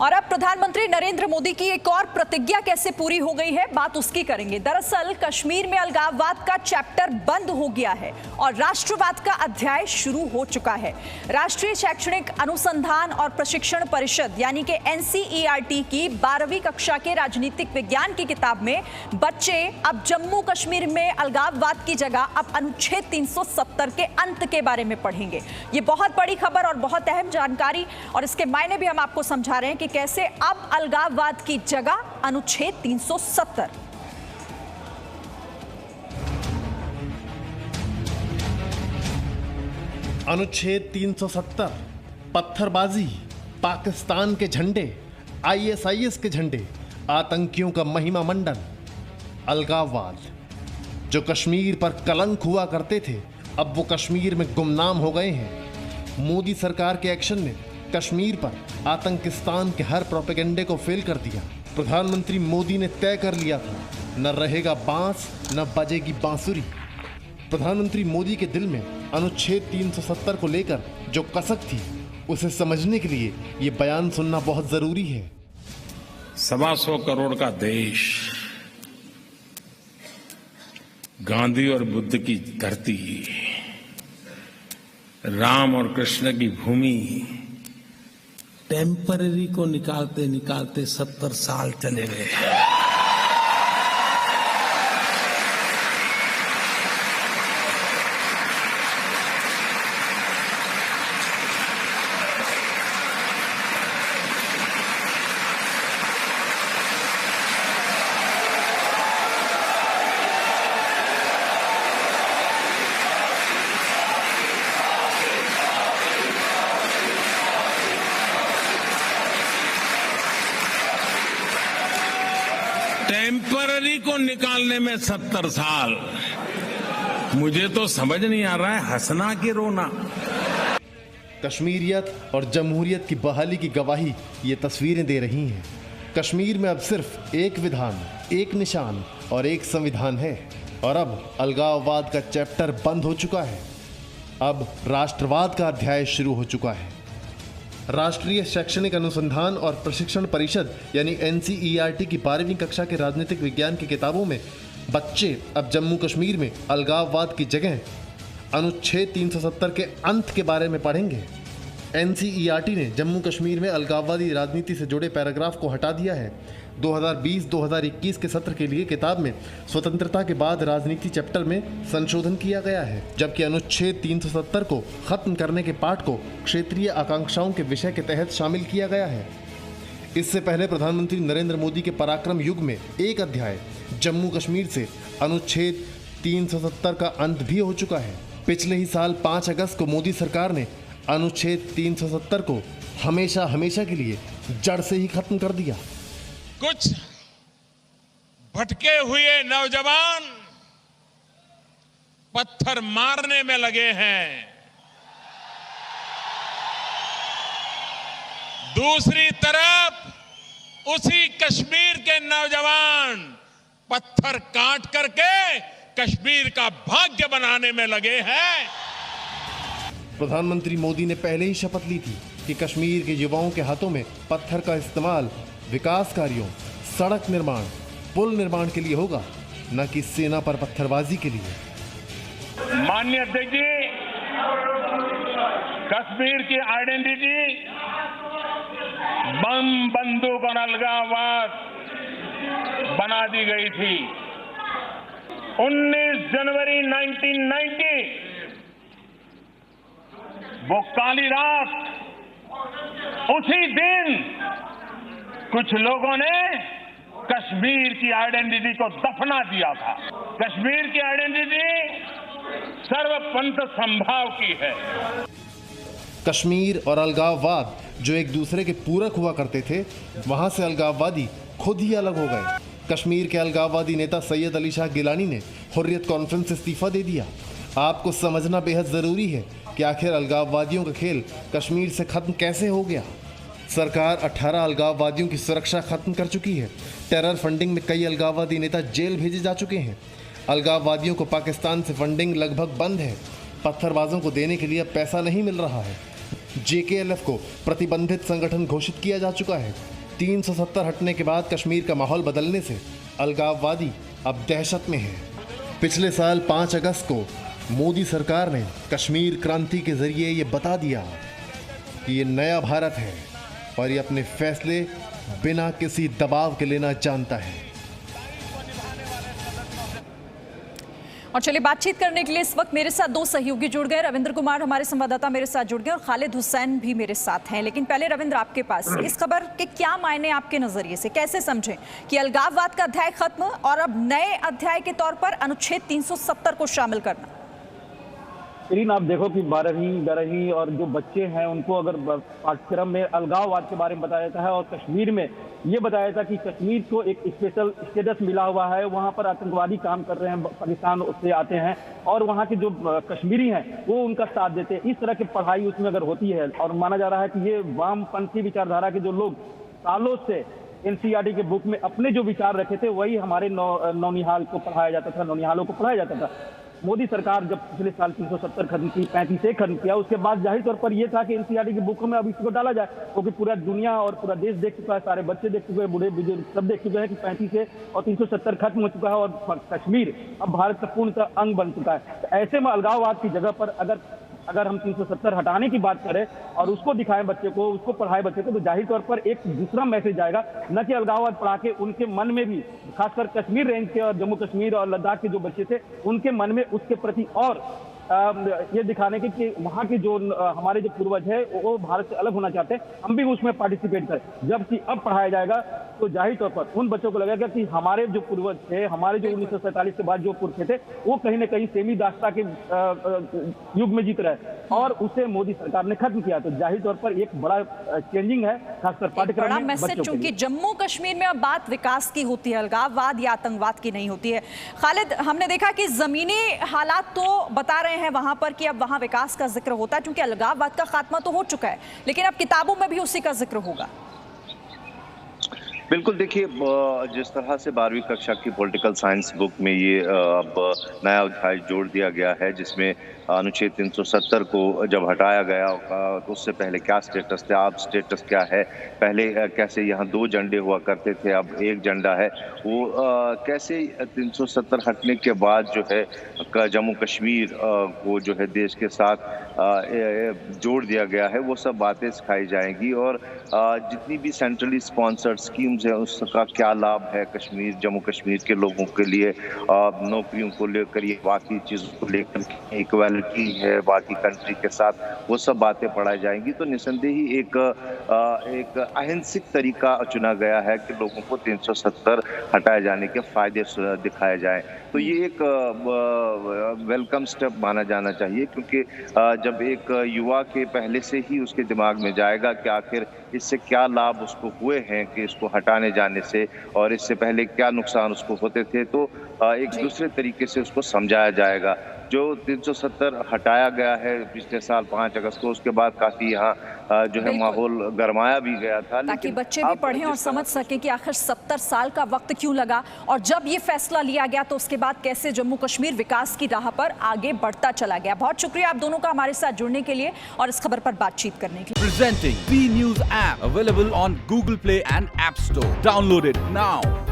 और अब प्रधानमंत्री नरेंद्र मोदी की एक और प्रतिज्ञा कैसे पूरी हो गई है, बात उसकी करेंगे। दरअसल कश्मीर में अलगाववाद का चैप्टर बंद हो गया है और राष्ट्रवाद का अध्याय शुरू हो चुका है। राष्ट्रीय शैक्षणिक अनुसंधान और प्रशिक्षण परिषद यानी कि NCERT की 12वीं कक्षा के राजनीतिक विज्ञान की किताब में बच्चे अब जम्मू कश्मीर में अलगाववाद की जगह अब अनुच्छेद 370 के अंत के बारे में पढ़ेंगे। ये बहुत बड़ी खबर और बहुत अहम जानकारी, और इसके मायने भी हम आपको समझा रहे हैं कि कैसे अब अलगाववाद की जगह अनुच्छेद 370। अनुच्छेद 370 पत्थरबाजी, पाकिस्तान के झंडे, ISIS के झंडे, आतंकियों का महिमा मंडन। अलगाववाद जो कश्मीर पर कलंक हुआ करते थे अब वो कश्मीर में गुमनाम हो गए हैं। मोदी सरकार के एक्शन ने कश्मीर पर आतंकिस्तान के हर प्रोपेगेंडे को फेल कर दिया। प्रधानमंत्री मोदी ने तय कर लिया था, न रहेगा बांस न बजेगी बांसुरी। प्रधानमंत्री मोदी के दिल में अनुच्छेद 370 को लेकर जो कसक थी उसे समझने के लिए ये बयान सुनना बहुत जरूरी है। 125 करोड़ का देश, गांधी और बुद्ध की धरती, राम और कृष्ण की भूमि, टेम्पररी को निकालते निकालते 70 साल चले गए। टेम्पररी को निकालने में 70 साल। मुझे तो समझ नहीं आ रहा है हंसना कि रोना। कश्मीरियत और जमहूरियत की बहाली की गवाही ये तस्वीरें दे रही हैं। कश्मीर में अब सिर्फ एक विधान, एक निशान और एक संविधान है, और अब अलगाववाद का चैप्टर बंद हो चुका है। अब राष्ट्रवाद का अध्याय शुरू हो चुका है। राष्ट्रीय शैक्षणिक अनुसंधान और प्रशिक्षण परिषद यानी NCERT की 12वीं कक्षा के राजनीतिक विज्ञान की किताबों में बच्चे अब जम्मू कश्मीर में अलगाववाद की जगह अनुच्छेद 370 के अंत के बारे में पढ़ेंगे। NCERT ने जम्मू कश्मीर में अलगाववादी राजनीति से जुड़े पैराग्राफ को हटा दिया है। 2020-2021 के सत्र के लिए किताब में स्वतंत्रता के बाद राजनीति चैप्टर में संशोधन किया गया है, जबकि अनुच्छेद 370 को खत्म करने के पाठ को क्षेत्रीय आकांक्षाओं के विषय के तहत शामिल किया गया है। इससे पहले प्रधानमंत्री नरेंद्र मोदी के पराक्रम युग में एक अध्याय जम्मू कश्मीर से अनुच्छेद 370 का अंत भी हो चुका है। पिछले ही साल 5 अगस्त को मोदी सरकार ने अनुच्छेद 370 को हमेशा हमेशा के लिए जड़ से ही खत्म कर दिया। कुछ भटके हुए नौजवान पत्थर मारने में लगे हैं, दूसरी तरफ उसी कश्मीर के नौजवान पत्थर काट करके कश्मीर का भाग्य बनाने में लगे हैं। प्रधानमंत्री मोदी ने पहले ही शपथ ली थी कि कश्मीर के युवाओं के हाथों में पत्थर का इस्तेमाल विकास कार्यों, सड़क निर्माण, पुल निर्माण के लिए होगा, न कि सेना पर पत्थरबाजी के लिए। माननीय अध्यक्ष जी, कश्मीर की आइडेंटिटी बम, बंदूक और अलगाववाद बना दी गई थी। 19 जनवरी 1990 वो काली रात, उसी दिन कुछ लोगों ने कश्मीर की आइडेंटिटी को दफना दिया था। कश्मीर की आइडेंटिटी सर्वपंथ संभाव की है। कश्मीर और अलगाववाद जो एक दूसरे के पूरक हुआ करते थे, वहां से अलगाववादी खुद ही अलग हो गए। कश्मीर के अलगाववादी नेता सैयद अली शाह गिलानी ने हुर्रियत कॉन्फ्रेंस से इस्तीफा दे दिया। आपको समझना बेहद ज़रूरी है कि आखिर अलगाववादियों का खेल कश्मीर से खत्म कैसे हो गया। सरकार 18 अलगाववादियों की सुरक्षा खत्म कर चुकी है। टेरर फंडिंग में कई अलगाववादी नेता जेल भेजे जा चुके हैं। अलगाववादियों को पाकिस्तान से फंडिंग लगभग बंद है। पत्थरबाजों को देने के लिए अब पैसा नहीं मिल रहा है। JKLF को प्रतिबंधित संगठन घोषित किया जा चुका है। 370 हटने के बाद कश्मीर का माहौल बदलने से अलगाववादी अब दहशत में है। पिछले साल 5 अगस्त को मोदी सरकार ने कश्मीर क्रांति के जरिए ये बता दिया कि ये नया भारत है और ये अपने फैसले बिना किसी दबाव के लेना जानता है। और चलिए बातचीत करने के लिए इस वक्त मेरे साथ दो सहयोगी जुड़ गए। रविंद्र कुमार हमारे संवाददाता मेरे साथ जुड़ गए और खालिद हुसैन भी मेरे साथ हैं। लेकिन पहले रविंद्र, आपके पास इस खबर के क्या मायने आपके नजरिए से, कैसे समझें कि अलगाववाद का अध्याय खत्म और अब नए अध्याय के तौर पर अनुच्छेद 370 को शामिल करना? इरीन, आप देखो कि 12वीं और जो बच्चे हैं उनको अगर पाठ्यक्रम में अलगाववाद के बारे में बताया जाता है और कश्मीर में ये बताया जाता कि कश्मीर को एक स्पेशल स्टेटस मिला हुआ है, वहाँ पर आतंकवादी काम कर रहे हैं, पाकिस्तान से आते हैं और वहाँ के जो कश्मीरी हैं वो उनका साथ देते हैं, इस तरह की पढ़ाई उसमें अगर होती है और माना जा रहा है कि ये वामपंथी विचारधारा के जो लोग सालों से NCERT के बुक में अपने जो विचार रखे थे वही हमारे नौनिहाल को पढ़ाया जाता था, नौनिहालों को पढ़ाया जाता था। मोदी सरकार जब पिछले साल 370 खत्म की, 35 से खत्म किया, उसके बाद जाहिर तौर पर यह था कि NCERT की बुकों में अब इसको डाला जाए, क्योंकि पूरा दुनिया और पूरा देश देख चुका है, सारे बच्चे देख चुके हैं, बूढ़े बुजुर्ग सब देख चुके हैं कि 35 से और 370 खत्म हो चुका है और कश्मीर अब भारत का पूर्णतः अंग बन चुका है। तो ऐसे में अलगाववाद की जगह पर अगर हम 370 हटाने की बात करें और उसको दिखाएं बच्चे को, उसको पढ़ाएं बच्चे को, तो जाहिर तौर पर एक दूसरा मैसेज आएगा, न कि अलगाववाद पढ़ा के उनके मन में भी, खासकर कश्मीर रेंज के और जम्मू कश्मीर और लद्दाख के जो बच्चे थे उनके मन में उसके प्रति और ये दिखाने के कि वहाँ के जो हमारे जो पूर्वज है वो भारत से अलग होना चाहते हैं, हम भी उसमें पार्टिसिपेट करें। जबकि अब पढ़ाया जाएगा तो जाहिर तौर पर उन बच्चों को लगेगा कि हमारे जो पूर्वज थे, हमारे जो 1947 के बाद जो पुरखे थे, वो कहीं न कहीं सेमी दास्ता के युग में जीत रहे और उसे मोदी सरकार ने खत्म किया। तो जाहिर तौर पर एक बड़ा चेंजिंग है, खासकर पाठ्यक्रम में मैसेज, चूंकि जम्मू कश्मीर में अब बात विकास की होती है, अलगाववाद या आतंकवाद की नहीं होती है। खालिद, हमने देखा कि जमीनी हालात तो बता रहे हैं वहां पर कि अब वहां विकास का जिक्र होता है, क्योंकि अलगाववाद का खात्मा तो हो चुका है, लेकिन अब किताबों में भी उसी का जिक्र होगा। बिल्कुल, देखिए जिस तरह से 12वीं कक्षा की पॉलिटिकल साइंस बुक में ये अब नया अध्याय जोड़ दिया गया है, जिसमें अनुच्छेद 370 को जब हटाया गया तो उससे पहले क्या स्टेटस था, अब स्टेटस क्या है, पहले कैसे यहाँ 2 झंडे हुआ करते थे, अब 1 झंडा है, वो कैसे 370 हटने के बाद जो है जम्मू कश्मीर को जो है देश के साथ जोड़ दिया गया है, वो सब बातें सिखाई जाएंगी और जितनी भी सेंट्रली स्पॉन्सर्ड स्कीम्स है उसका क्या लाभ है जम्मू कश्मीर के लोगों के लिए, नौकरियों को लेकर, ये बाकी चीज़ों को लेकर इक्वालिटी है बाकी कंट्री के साथ, वो सब बातें पढ़ाई जाएंगी। तो निसंदेह ही एक अहिंसक तरीका चुना गया है कि लोगों को 370 हटाए जाने के फायदे दिखाए जाएं। तो ये एक वेलकम स्टेप माना जाना चाहिए, क्योंकि जब एक युवा के पहले से ही उसके दिमाग में जाएगा कि आखिर इससे क्या लाभ उसको हुए हैं कि इसको हटाने जाने से और इससे पहले क्या नुकसान उसको होते थे, तो एक दूसरे तरीके से उसको समझाया जाएगा। जो 370 हटाया गया है पिछले साल 5 अगस्त को, उसके बाद काफी यहाँ जो है माहौल गरमाया भी गया था, ताकि बच्चे भी पढ़ें और समझ सकें कि आखिर 70 साल का वक्त क्यों लगा और जब ये फैसला लिया गया तो उसके बाद कैसे जम्मू कश्मीर विकास की राह पर आगे बढ़ता चला गया। बहुत शुक्रिया आप दोनों का हमारे साथ जुड़ने के लिए और इस खबर पर बातचीत करने के लिए। Presenting B News app available on Google Play and App Store. Download it now.